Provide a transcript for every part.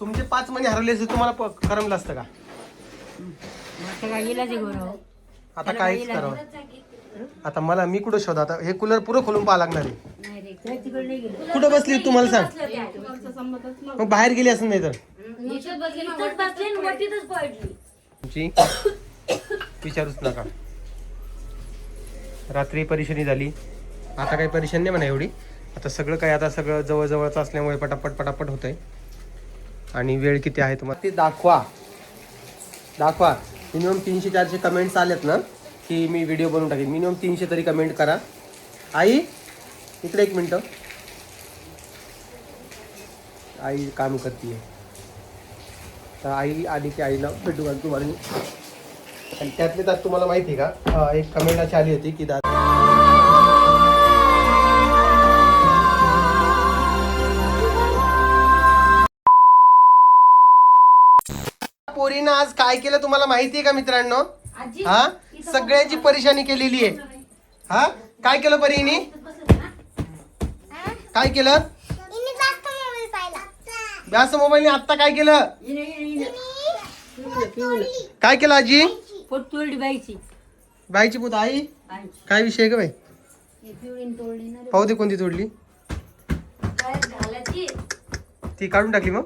तुमचे 5 महिने हरवले असते तुम्हाला करमलं असतं का? आता काहीच करावं. आता मला मी कुठं शोधा? आता हे कूलर पुरं खोलून पाहा लागणार आहे. कुठं बसली तुम्हाला सांग? मग बाहेर गेली असं नाही तर तुमची विचारूच नका. रात्री परेशानी झाली, आता काही परेशानी नाही म्हणा एवढी. आता सगळं काय आता सगळं जवळजवळच असल्यामुळे पटापट पटापट होतंय. आणि वेळ किती आहे तुम्हाला ते दाखवा. मिनिमम 300-400 कमेंट्स आलेत ना की मी व्हिडिओ बनवून टाकेन. मिनिमम 300 तरी कमेंट करा. आई इकडे एक मिनटं. आई काम करते. तर आई आली की आईला भेटू घालतो आणि त्यातले त्यात तुम्हाला माहिती आहे का, एक कमेंट अशी आली होती की पोरीनं आज काय केलं तुम्हाला माहिती आहे का मित्रांनो? हा, सगळ्याची परेशानी केलेली आहे. हा, काय केलं परीने? काय केलं? जास्त मोबाईलने आता काय केलं? काय केलं आजी? बाईची पोत. आई काय विषय का बाई? पाहू दे कोणती तोडली. ती काढून टाकली मग.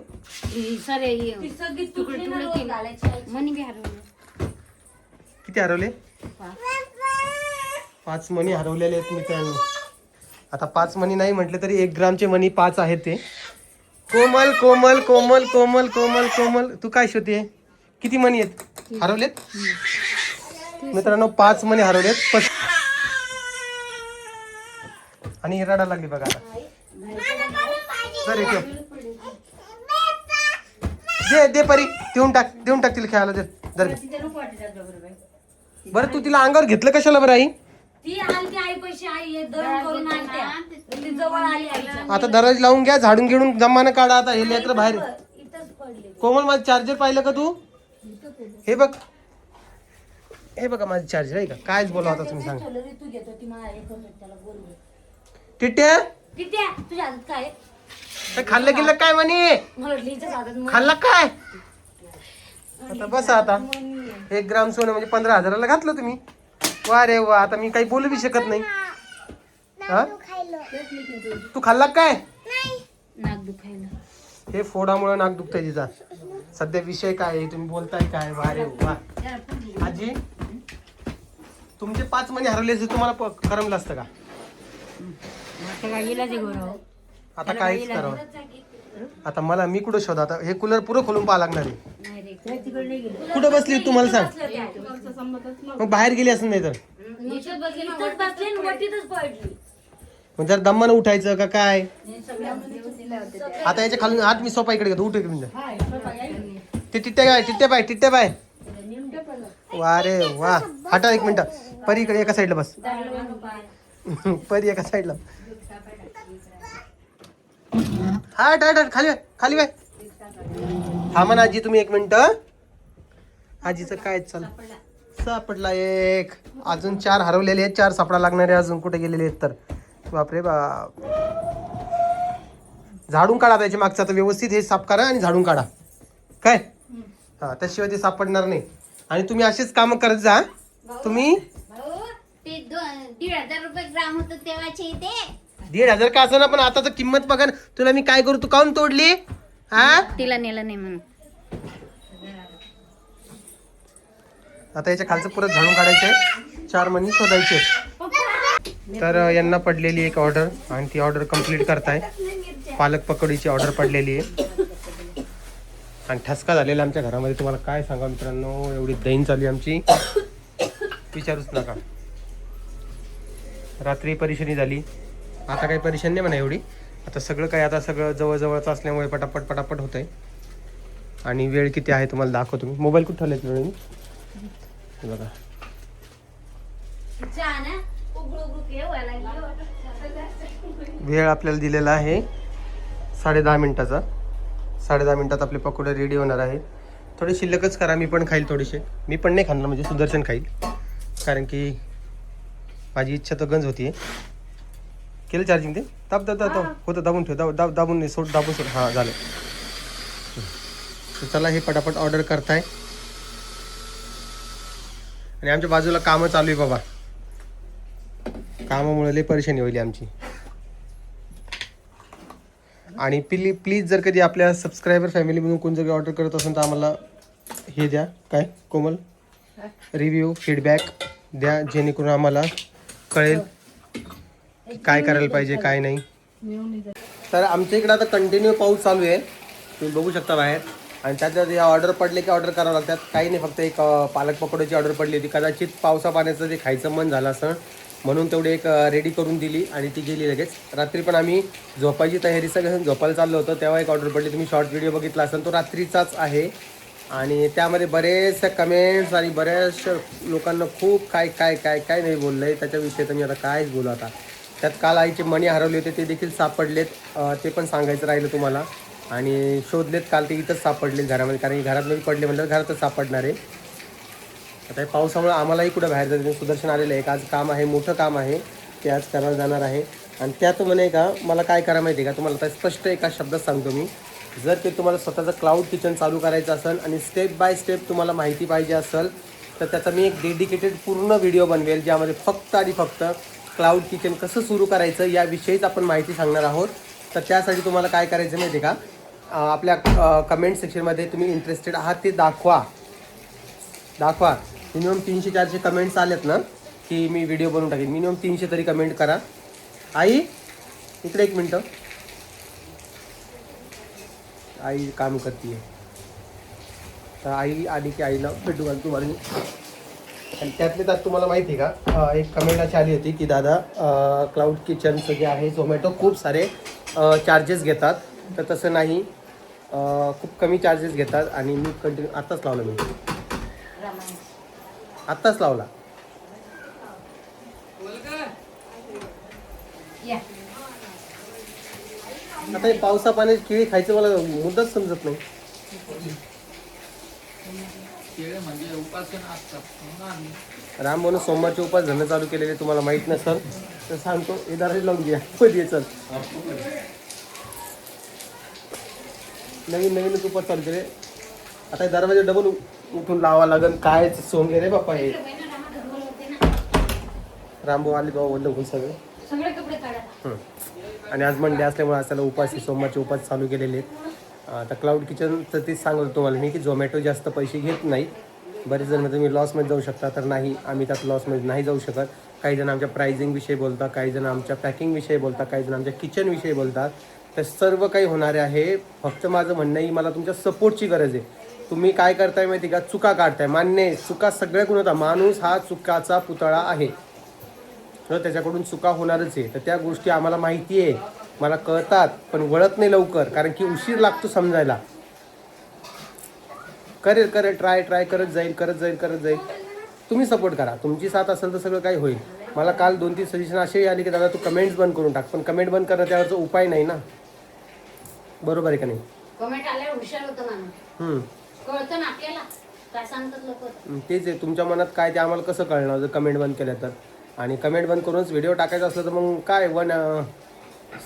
किती हरवले? 5 मणी हरवलेले आहेत मित्रांनो. आता 5 मणी नाही म्हटले तरी 1 ग्रामचे मणी 5 आहेत ते. कोमल कोमल कोमल कोमल कोमल कोमल तू काय शोधते? किती मणी आहेत हरवलेत मित्रांनो? 5 मणी हरवलेत. आणि ही रडायला लागली बघा आता. दे परी, देऊन टाक तिला खेळायला. दे बरं. तू तिला अंगावर घेतलं कशाला बरं आई? आता दरवाजा लावून घ्या, झाडून घेऊन जमानं काढा. आता हे लेकरं बाहेर. कोमल माझं चार्जर पाहिलं का तू? हे बघा माझं चार्जर आहे का? कायच बोला होता तुम्ही सांगा. टिट्या खाल्लं गेलं काय म्हणे? खाल्लं काय? आता बसा. आता 1 ग्राम सोनं म्हणजे 15,000ला घातलं तुम्ही. वा रे वा. आता मी काही बोलू बी शकत नाही. हा, तू खाल्ला काय? हे फोडामुळे नाक दुखतंय तिचा. सध्या विषय काय आहे तुम्ही बोलताय काय? वा रे वा. आजी तुमचे 5 महिने हरवले असते तुम्हाला करमलं असतं का? आता काहीच करावं. आता मला मी कुठं शोधा? आता हे कूलर पुरं खोलून पाहा लागणार आहे. कुठं बसली तुम्हाला सांग? मग बाहेर गेली असं नाही तर मग जर दम्मानं उठायचं का काय? आता याच्या खालून हात मी सोपा इकडे घेतो. उठ इकडे. ते टिट्ट्या बाय. वा रे वा. हटा 1 मिनिट. परी इकडे एका साईडला बस. परी एका साईडला. हट खाली बाय. हा म्हणा आजी तुम्ही 1 मिनिट. आजीचं काय चाल सापडला एक. अजून 4 हरवलेले आहेत. 4 सापडा लागणारे अजून कुठे गेलेले आहेत तर. बापरे बाप. झाडून काढा त्याच्या मागचा. तर व्यवस्थित हे साफ करा आणि झाडून काढा काय. हा, त्याशिवाय ते सापडणार नाही. आणि तुम्ही असेच काम करत जा. तुम्ही 1,500 रुपये ग्राम होत तेव्हाचे ते. 1,500 का असं ना, पण आता तर किंमत बघा ना. तुला मी काय करू? तू काऊन तोडली? हा, तिला नेलं नाही म्हणून. आता याच्या खालचं परत झाडून काढायचंय. 4 मणी शोधायचे. तर यांना पडलेली एक ऑर्डर आणि ती ऑर्डर कंप्लीट करताय. पालक पकोडीची ऑर्डर पडलेली आहे. आणि ठसका झालेला आमच्या घरामध्ये. तुम्हाला काय सांगा मित्रांनो, एवढी दैन चालली आमची विचारूच नका. रात्री परेशानी झाली, आता काही परेशानी नाही म्हणा एवढी. आता सगळं काय आता सगळं जवळजवळच असल्यामुळे पटापट पटापट होतंय. आणि वेळ किती आहे तुम्हाला दाखवतो मी. मोबाईल कुठे ठेवलाय वेळ? बघा वेळ आपल्याला दिलेला आहे 10:30 मिनिटाचा. 10:30 मिनिटात आपले पकोडे रेडी होणार आहे. थोडे शिल्लकच करा, मी पण खाईल थोडेसे. मी पण नाही खाणार म्हणजे सुदर्शन खाईल, कारण की माझी इच्छा तर गंज होती. केलं चार्जिंग ते? दाब होतं, दाबून ठेव. दाबून नाही सोड, दाबून सोड. हां झालं. तर चला हे पटापट ऑर्डर करताय. आणि आमच्या बाजूला कामं चालू आहे बाबा. कामामुळे लई परेशानी होईल आमची. आणि प्लीज जर कधी आपल्या सबस्क्रायबर फॅमिलीमधून कोण जर ऑर्डर करत असेल तर आम्हाला हे द्या, काय कोमल, रिव्ह्यू फीडबॅक द्या, जेणेकरून आम्हाला कळेल की काय करायला पाहिजे काय नाही. तर आमच्या इकडे आता कंटिन्यू पाऊस चालू आहे, तुम्ही बघू शकता बाहेर. आणि त्याच्यात या ऑर्डर पडले की ऑर्डर करावं लागतात. काही नाही, फक्त एक पालक पकोड्याची ऑर्डर पडली होती. कदाचित पावसा पाण्याचं ते खायचं मन झालं असं म्हणून तेवढे एक रेडी करून दिली आणि ती गेली लगेच. रात्री पण आम्ही झोपायची तयारी सगळं झोपायला चाललो होतो तेव्हा एक ऑर्डर पडली. तुम्ही शॉर्ट व्हिडिओ बघितला असेल, तो रात्रीचाच आहे. आणि त्यामध्ये बरेचशा कमेंट्स आणि बऱ्याचशा लोकांना खूप काय काय काय काय नाही बोललं आहे. त्याच्याविषयी तर मी आता कायच बोलू आता. त्यात काल आईचे मणी हरवले होते ते देखील सापडलेत, ते पण सांगायचं राहिलं तुम्हाला. आणि शोधलेत काल ते इथंच सापडलेत घरामध्ये, कारण की घरात पडले म्हटलं घरातच सापडणार आहे. आता हे पावसामुळे आम्हालाही कुठं बाहेर जायचं. सुदर्शन आलेलं आहे, आज काम आहे, मोठं काम आहे, ते आज करायला जाणार आहे. आणि त्यात म्हणे का मला काय करा माहिती आहे का, तुम्हाला आता स्पष्ट एका शब्दात सांगतो मी. जर ते तुम्हाला स्वतःचं क्लाउड किचन चालू करायचं असेल आणि स्टेप बाय स्टेप तुम्हाला माहिती पाहिजे असेल तर त्याचा मी एक डेडिकेटेड पूर्ण व्हिडिओ बनवेल, ज्यामध्ये फक्त आणि फक्त क्लाउड किचन कसं सुरू करायचं याविषयीच आपण माहिती सांगणार आहोत. तर त्यासाठी तुम्हाला काय करायचं माहिती आहे का, आपल्या कमेंट सेक्शनमध्ये तुम्ही इंटरेस्टेड आहात ते दाखवा. मिनिमम 300-400 कमेंट्स आलेत ना की मी व्हिडिओ बनवून टाकेन. मिनिमम 300 तरी कमेंट करा. आई इकडे एक मिनटं, आई काम करते. तर आई आली की आईला भेटू घाल तुम्हाला. आणि त्यातले त्यात तुम्हाला माहिती आहे का, एक कमेंट अशी आली होती की दादा क्लाउड किचनचं जे आहे झोमॅटो खूप सारे चार्जेस घेतात. तर तसं नाही, खूप कमी चार्जेस घेतात. आणि मी कंटिन्यू आत्ताच लावला, मी आत्ताच लावला. आता हे पावसा पाण्याची केळी खायचं मला मुद्दाच समजत नाही. राम म्हणून सोमवारचे उपास धरणं चालू केलेले, तुम्हाला माहित नसेल तर सांगतो. हे दारात लावून घ्या, कधी चल नवीन उपास चालू केले. आता दरवाजा डबल उठून लावा लागेल. काय सोंगे रे बाप्पा हे. रामभाऊ आले बाबा बघून सगळे आणि आज मंडे असल्यामुळे आज त्याला उपास, सोमवारचे उपास चालू केलेले आहेत. आता क्लाउड किचनचं तेच सांगतो तुम्हाला मी की झोमॅटो जास्त पैसे घेत नाही. बरेच जण तुम्ही लॉसमध्ये जाऊ शकता, तर नाही, आम्ही त्यात लॉसमध्ये नाही जाऊ शकत. काही जण आमच्या प्राइसिंगविषयी बोलतात, काही जण आमच्या पॅकिंगविषयी बोलतात, काही जण आमच्या किचनविषयी बोलतात. तर सर्व काही होणारे आहे. फक्त माझं म्हणणं आहे, मला तुमच्या सपोर्टची गरज आहे. तुम्ही काय करताय माहिती का, चुका काढताय. मान्य आहे, चुका सगळ्या कोण होता, माणूस हा चुकाचा पुतळा आहे, तर त्याच्याकडून चुका होणारच आहे. तर त्या गोष्टी आम्हाला माहिती आहे, मला कळतात, पण वळत नाही लवकर, कारण की उशीर लागतो समजायला. करेल ट्राय करत जाईल. तुम्ही सपोर्ट करा, तुमची साथ असेल तर सगळं काही होईल. मला काल 2-3 सजेशन असेही आले की दादा तू कमेंट्स बंद करून टाक, पण कमेंट बंद करणं त्यावरचा उपाय नाही ना, बरोबर आहे का नाही. कमेंट आल्यावर हुशार होतं माणूस, कळतं ना आपल्याला काय सांगतात लोक. तेच आहे, तुमच्या मनात काय ते आम्हाला कसं कळणार जर कमेंट बंद केल्या तर. आणि कमेंट बंद करूनच व्हिडिओ टाकायचा असलं तर मग काय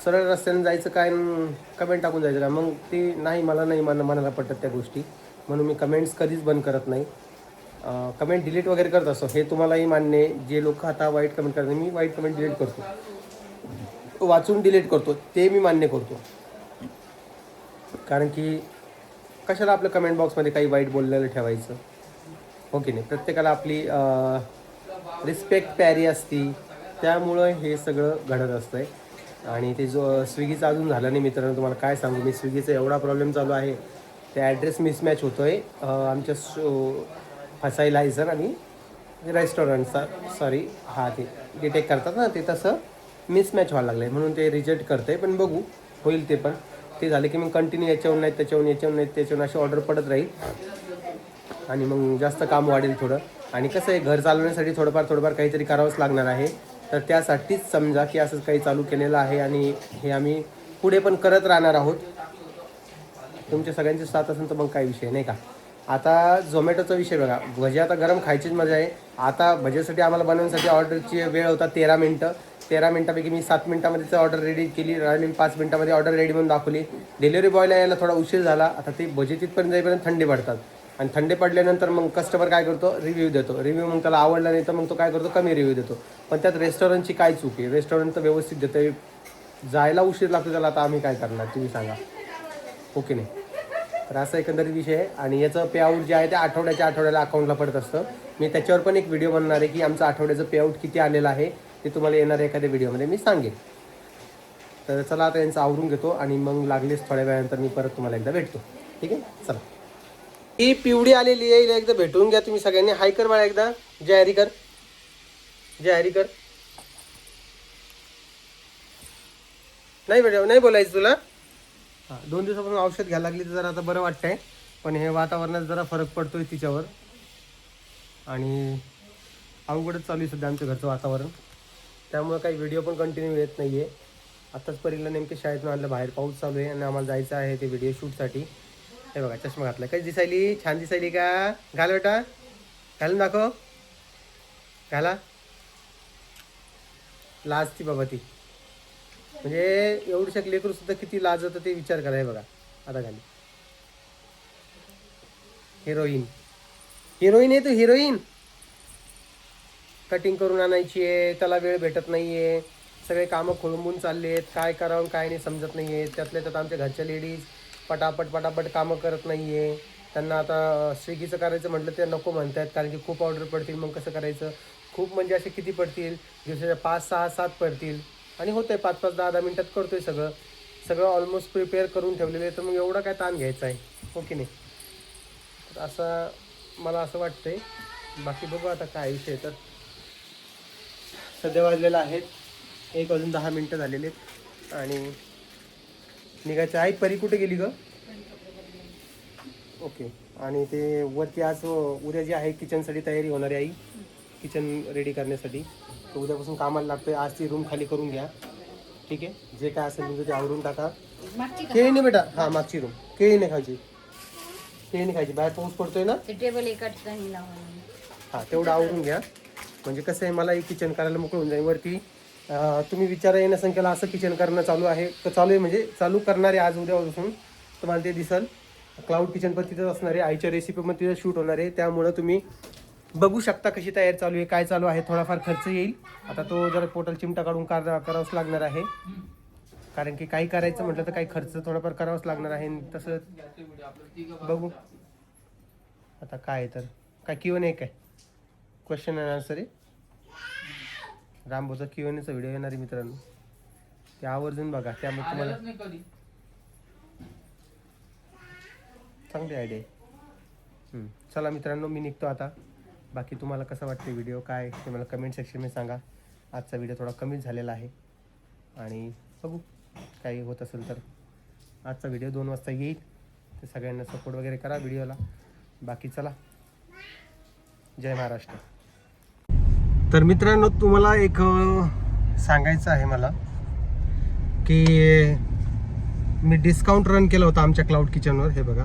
सरळ रस्त्याने जायचं काय, कमेंट टाकून जायचं काय, मग ते नाही, मला नाही मनाला पटत त्या गोष्टी. म्हणून मी कमेंट्स कधीच बंद करत नाही. कमेंट डिलीट वगैरे करत असतो, हे तुम्हालाही मान्य आहे. जे लोक आता वाईट कमेंट करतात, मी वाईट कमेंट डिलीट करतो, वाचून डिलीट करतो, ते मी मान्य करतो. कारण की कशाला आपल्या कमेंट बॉक्समध्ये काही वाईट बोललेलं ठेवायचं, हो की नाही. प्रत्येकाला आपली रिस्पेक्ट प्यारी असती, त्यामुळं हे सगळं घडत असतं आहे. आणि ते जो स्विगीचं अजून झालं नाही मित्रांनो, तुम्हाला काय सांगू मी. स्विगीचा एवढा प्रॉब्लेम चालू आहे, ते ॲड्रेस मिसमॅच होतो आहे आमच्या फसाई लायसन आणि रेस्टॉरंटचा, सॉरी हां ते डिटेक्ट करतात ना, ते तसं मिसमॅच व्हायला लागलं आहे, म्हणून ते रिजेक्ट करतं आहे. पण बघू, होईल ते पण. ते झाले की मग कंटिन्यू याच्याहून नाही त्याच्याहून अशी ऑर्डर पडत राहील आणि मग जास्त काम वाढेल थोडं. आणि कसं आहे, घर चालवण्यासाठी थोडंफार काहीतरी करावंच लागणार आहे. तर त्यासाठीच समजा की असंच काही चालू केलेलं आहे आणि हे आम्ही पुढे पण करत राहणार आहोत. तुमच्या सगळ्यांची साथ असेल तर मग काही विषय नाही का. आता झोमॅटोचा विषय बघा, भजे आता गरम खायचीच मजा आहे. आता भजेसाठी आम्हाला बनवण्यासाठी ऑर्डरची वेळ होता 13 मिनटं. 13 मिनटापैकी मी 7 मिनटामध्येच ऑर्डर रेडी केली आणि 5 मिनटामध्ये ऑर्डर रेडी म्हणून दाखवली. डिलिव्हरी बॉयला यायला थोडा उशीर झाला. आता ते भजे तिथपर्यंत जाईपर्यंत थंडे पडतात आणि थंडे पडल्यानंतर मग कस्टमर काय करतो, रिव्ह्यू देतो. रिव्ह्यू मग त्याला आवडला नाही तर मग तो काय करतो, कमी रिव्ह्यू देतो. पण त्यात रेस्टॉरंटची काय चूक आहे? रेस्टॉरंट तर व्यवस्थित देतं, जायला उशीर लागतो त्याला. आता आम्ही काय करणार तुम्ही सांगा, ओके नाही? तर असा एकंदरीत विषय आहे. आणि याचं पेआउट जे आहे ते आठवड्याला अकाउंटला पडत असतं. मी त्याच्यावर पण एक व्हिडिओ बनणार आहे की आमचं आठवड्याचं पेआउट किती आलेलं आहे ते तुम्हाला येणाऱ्या एखाद्या व्हिडिओमध्ये मी सांगेन. तर चला आता यांचं आवरून घेतो आणि मग लागलीच थोड्या वेळानंतर मी परत तुम्हाला एकदा भेटतो. ठीक आहे, चला. ही पिवडी आलेली आहे, हिला एकदा भेटून घ्या तुम्ही सगळ्यांनी. हाय कर मला एकदा, जय हरी कर, जय हरी कर. नाही भेट नाही बोलायचं तुला. हां, 2 दिवसापासून औषध घ्यायला लागली तर जरा आता बरं वाटतंय. पण हे वातावरणात जरा फरक पडतोय तिच्यावर आणि अवघडच चालू आहे सध्या आमच्या घरचं वातावरण. त्यामुळे काही व्हिडिओ पण कंटिन्यू येत नाही आहे. आत्ताच परीला नेमके शाळेतून आणलं, बाहेर पाऊस चालू आहे आणि आम्हाला जायचं आहे ते व्हिडिओ शूटसाठी. हे बघा चष्मा घातला, कशी दिसायली? छान दिसायली का? घाल बेटा, घालून दाखव. घाला. लाजती बाबा ती, म्हणजे एवढी लेकरू सुद्धा किती लाजतं ते विचार करा. हे बघा आता घाली. हिरोईन, हिरोईन आहे तू, हिरोईन. कटिंग करून आणायची आहे, त्याला वेळ भेटत नाही आहे. सगळे कामं खोळंबून चालले आहेत, काय करावं काय नाही समजत नाही आहे. त्यातल्या त्यात आमच्या घरच्या लेडीज पटापट कामं करत नाही आहे. त्यांना आता स्विगीचं करायचं म्हटलं ते नको म्हणतात, कारण की खूप ऑर्डर पडतील. मग कसं करायचं? खूप म्हणजे असे किती पडतील? दिवसाच्या 5, 6, 7 पडतील आणि होतं आहे 5, 10 मिनटात करतोय सगळं ऑलमोस्ट प्रिपेअर करून ठेवलेलं आहे. तर मग एवढा काय ताण घ्यायचा आहे, हो की नाही? तर असं मला असं वाटतंय. बाकी बघू आता काय विषय. तर सध्या वाजलेलं आहेत 1 वाजून 10 मिनटं झालेले आहेत आणि निघायचं आहे. परी कुठे गेली ग? ओके. आणि ते वरती आज उद्या जी आहे किचनसाठी तयारी होणारी आई, किचन रेडी करण्यासाठी. तर उद्यापासून कामाला लागतोय. आज ती रूम खाली करून घ्या, ठीक आहे? जे काय असेल तुमचं ते आवरून टाका. केळी नाही बेटा, हां मागची रूम. केळी नाही खायची, केळी नाही खायची, बाहेर पाऊस पडतोय ना. टेबल एका ठिकाणी लावा. हां तेवढं आवरून घ्या. म्हणजे कसं आहे, मलाही किचन करायला मोकळं होऊन जाईल. वरती तुम्ही विचारा येण्या संख्येला असं किचन करणं चालू आहे. चालू आहे म्हणजे चालू करणार आहे आज उद्यापासून. तुम्हाला ते दिसल. क्लाउड किचन पण तिथंच असणार आहे. आईच्या रेसिपी पण तिथं शूट होणार आहे. त्यामुळं तुम्ही बघू शकता कशी तयारी चालू आहे, काय चालू आहे. थोडाफार खर्च येईल. आता तो जरा पोटल चिमटा काढून करावंच लागणार आहे, कारण की काही करायचं म्हटलं तर काही खर्च थोडाफार करावाच लागणार आहे. तसं बघू आता काय. तर काय Q&A आहे, काय क्वेश्चन अँड आन्सर आहे. रामभाऊचा Q&Aचा व्हिडिओ येणार आहे मित्रांनो, ते आवर्जून बघा. त्यामुळे तुम्हाला चांगली आयडिया आहे. चला मित्रांनो, मी निघतो आता. बाकी तुम्हाला कसं वाटतं व्हिडिओ काय ते मला कमेंट सेक्शनमध्ये सांगा. आजचा व्हिडिओ थोडा कमीच झालेला आहे आणि बघू काही होत असेल तर आजचा व्हिडिओ 2 वाजता येईल. तर सगळ्यांना सपोर्ट वगैरे करा व्हिडिओला. बाकी चला, जय महाराष्ट्र. तर मित्रांनो, तुम्हाला एक सांगायचं आहे मला की मी डिस्काउंट रन केला होता आमच्या क्लाउड किचनवर. हे बघा,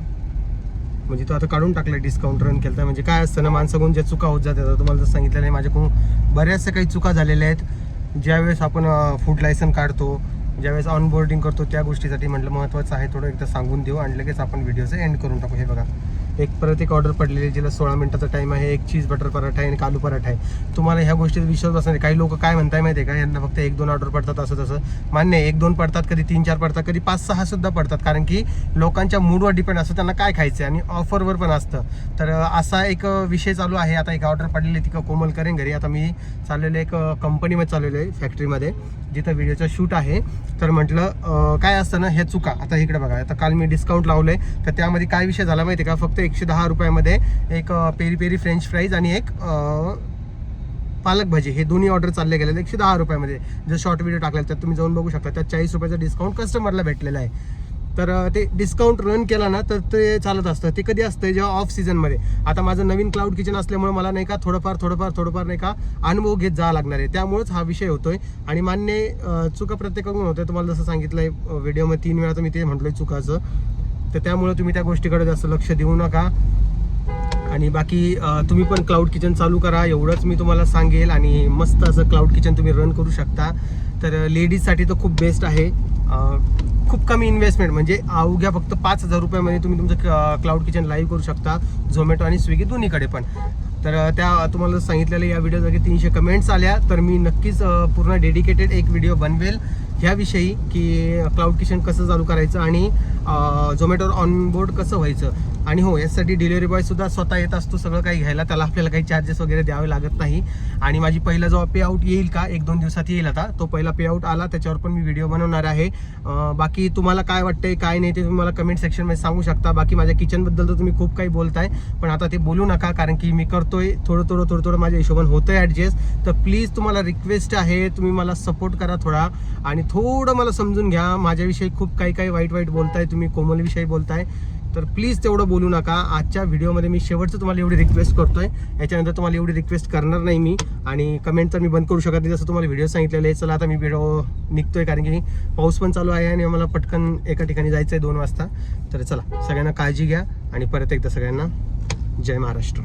म्हणजे तो आता काढून टाकला. डिस्काउंट रन केला. म्हणजे काय असतं ना, माणसाकडून ज्या चुका होत जातात, तुम्हाला जर सांगितलं नाही, माझ्याकडून बऱ्याचशा काही चुका झालेल्या आहेत. ज्यावेळेस आपण फूड लायसन काढतो, ज्यावेळेस ऑनबोर्डिंग करतो, त्या गोष्टीसाठी म्हटलं महत्त्वाचं आहे थोडं एकदा सांगून देऊ आणि लगेच आपण व्हिडिओचं एंड करून टाकू. हे बघा, परत एक ऑर्डर पडलेली जिला 16 मिनिटाचा टाईम आहे. एक चीज बटर पराठा आहे आणि आलू पराठा आहे. तुम्हाला ह्या गोष्टीत विश्वास बसणार. काही लोक काय म्हणताय माहिती आहे का, यांना फक्त 1-2 ऑर्डर पडतात असं तसं. मान्य आहे, 1-2 पडतात, कधी 3-4 पडतात, कधी 5-6 सुद्धा पडतात, कारण की लोकांच्या मूडवर डिपेंड असतं त्यांना काय खायचं आहे आणि ऑफरवर पण असतं. तर असा एक विषय चालू आहे. आता एक ऑर्डर पडलेली ती कोमल करेन घरी. आता मी चाललेलं एक कंपनीमध्ये चाललेलं आहे, फॅक्टरीमध्ये, जिथं व्हिडिओचं शूट आहे. तर म्हटलं काय असतं ना, हे चुका. आता इकडे बघा, आता काल मी डिस्काउंट लावलं आहे, तर त्यामध्ये काय विषय झाला माहिती आहे का, फक्त 110 रुपयामध्ये एक पेरी पेरी फ्रेंच फ्राईज आणि एक पालक भाजी, हे दोन्ही ऑर्डर चालले गेलेले 110 रुपयामध्ये. जर शॉर्ट व्हिडिओ टाकलेला त्यात तुम्ही जाऊन बघू शकता. त्यात 40 रुपयाचा डिस्काउंट कस्टमरला भेटलेला आहे. तर ते डिस्काउंट रन केला ना तर ते चालत असतं. ते कधी असतं, जेव्हा ऑफ सीझनमध्ये. आता माझं नवीन क्लाउड किचन असल्यामुळे मला नाही का थोडंफार नाही का अनुभव घेत जावं लागणार आहे. त्यामुळेच हा विषय होतोय. आणि मान्य चुका प्रत्येकाकडून होतोय. तुम्हाला जसं सांगितलंय व्हिडिओमध्ये 3 वेळा तर मी ते म्हटलंय चुकाचं. तर त्यामुळे तुम्ही त्या गोष्टीकडे जास्त लक्ष देऊ नका. आणि बाकी तुम्ही पण क्लाउड किचन चालू करा, एवढंच मी तुम्हाला सांगेल. आणि मस्त असं क्लाउड किचन तुम्ही रन करू शकता. तर लेडीजसाठी तर खूप बेस्ट आहे. खूप कमी इन्व्हेस्टमेंट, म्हणजे अवघ्या फक्त 5,000 रुपयामध्ये तुम्ही तुमचं क्लाउड किचन लाईव्ह करू शकता, झोमॅटो आणि स्विगी दोन्हीकडे पण. तर त्या तुम्हाला सांगितलेल्या या व्हिडिओमध्ये 300 कमेंट्स आल्या, तर मी नक्कीच पूर्ण डेडिकेटेड एक व्हिडिओ बनवेल ह्याविषयी की क्लाउड किचन कसं चालू करायचं आणि झोमॅटोवर ऑनबोर्ड कसं व्हायचं. आणि हो, यासाठी डिलिव्हरी बॉयसुद्धा स्वतः येत असतो सगळं काही घ्यायला, त्याला आपल्याला काही चार्जेस वगैरे द्यावे लागत नाही. आणि माझी पहिला जो पे आउट येईल का 1-2 दिवसात येईल, आता तो पहिला पे आउट आला त्याच्यावर पण मी व्हिडिओ बनवणार आहे. बाकी तुम्हाला काय वाटतंय काय नाही ते तुम्ही मला कमेंट सेक्शनमध्ये सांगू शकता. बाकी माझ्या किचनबद्दल तर तुम्ही खूप काही बोलताय, पण आता ते बोलू नका, कारण की मी करतोय थोडं माझ्या हिशोबाने होतंय ॲडजस्ट. तर प्लीज तुम्हाला रिक्वेस्ट आहे, तुम्ही मला सपोर्ट करा थोडा, आणि थोडं मला समजून घ्या. माझ्याविषयी खूप काही वाईट बोलताय तुम्ही, कोमलविषयी बोलताय, तर प्लीज तेवढं बोलू नका. आजच्या व्हिडिओमध्ये मी शेवटचं तुम्हाला एवढी रिक्वेस्ट करतोय, याच्यानंतर तुम्हाला एवढी रिक्वेस्ट करणार नाही मी. आणि कमेंट तर मी बंद करू शकत नाही, जसं तुम्हाला व्हिडिओ सांगितलेलं आहे. चला आता मी व्हिडिओ निघतोय, कारण की पाऊस पण चालू आहे आणि मला पटकन एका ठिकाणी जायचं आहे 2 वाजता. तर चला, सगळ्यांना काळजी घ्या आणि परत एकदा सगळ्यांना जय महाराष्ट्र.